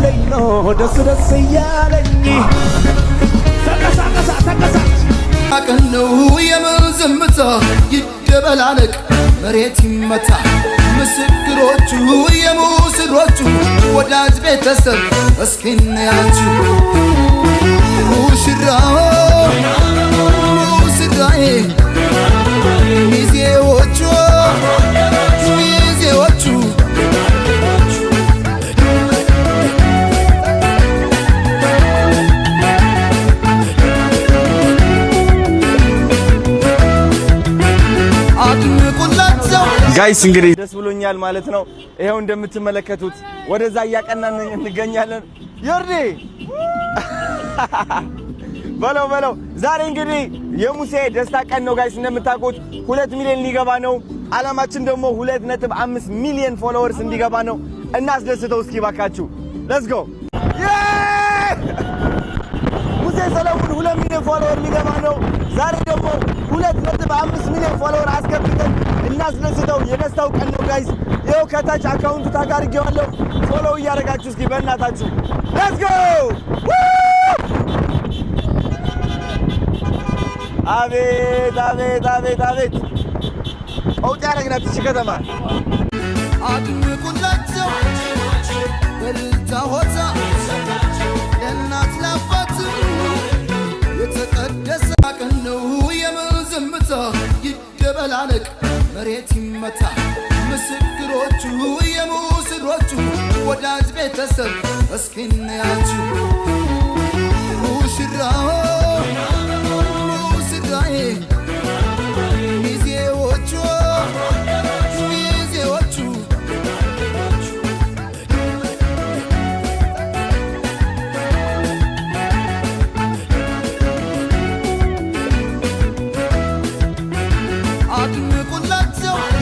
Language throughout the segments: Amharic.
ያለኝ ነው ደስ ደስ ያለኝ ተቀሳቀሳ አቀነው የመዝምታ ይደበላለቅ መሬት ይመታ ምስክሮቹ የሙስሮቹ ወዳጅ ቤተሰብ እስኪናያችሁ ሙሽራው ሙሽራዬ ሚዜዎቹ ጋይስ እንግዲህ ደስ ብሎኛል ማለት ነው። ይሄው እንደምትመለከቱት ወደዛ ያቀናን እንገኛለን። ይርዲ በለው ዛሬ እንግዲህ የሙሴ ደስታ ቀን ነው ጋይስ። እንደምታውቁት 2 ሚሊዮን ሊገባ ነው። አላማችን ደግሞ 2.5 ሚሊዮን ፎሎወርስ እንዲገባ ነው። እናስደስተው እስኪ ባካችሁ። ሌትስ ጎ ሙሴ ሰለሞን 2 ሚሊዮን ፎሎወር ሊገባ ነው። ዛሬ ደግሞ 2.5 ሚሊዮን ፎሎወር አስገብተን እናስደስተው። የደስታው ቀን ነው ጋይስ። ይኸው ከታች አካውንቱ ታግ አድርጌዋለሁ። ፎሎው እያደረጋችሁ እስኪ በእናታችሁ ሌትስ ጎ። አቤት አቤት አቤት አቤት አውጣ ያረግናት እቺ ከተማ አድምቁላቸው በልታ ሆታ ለእናት ለአባት የተቀደሰ ቀን ነው የመዝምታ ይደበላለቅ መሬት ይመታ ምስክሮቹ የሙስሮቹ ወዳጅ ቤተሰብ እስኪናያችሁ ሙሽራው ሙሽራዬ ሚዜዎቹ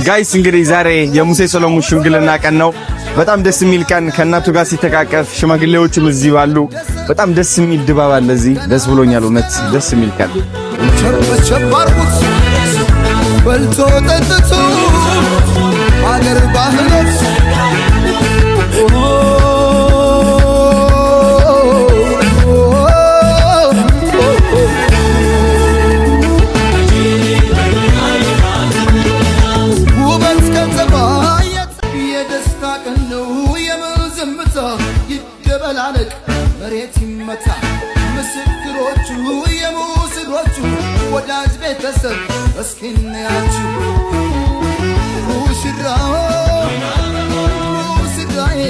ጋይስ እንግዲህ ዛሬ የሙሴ ሰሎሞን ሽምግልና ቀን ነው። በጣም ደስ የሚል ቀን ከእናቱ ጋር ሲተቃቀፍ ሽማግሌዎችም እዚህ አሉ። በጣም ደስ የሚል ድባብ አለ እዚህ። ደስ ብሎኛል። እውነት ደስ የሚል ቀን ቸርቸርባርኩት በልቶ ጠጥቶ አገር ባህሎች ይደበላለቅ መሬት ይመታ ምስክሮቹ የሙስሮቹ ወዳጅ ቤተሰብ እስኪናያችሁ ሙሽራው ሙሽራዬ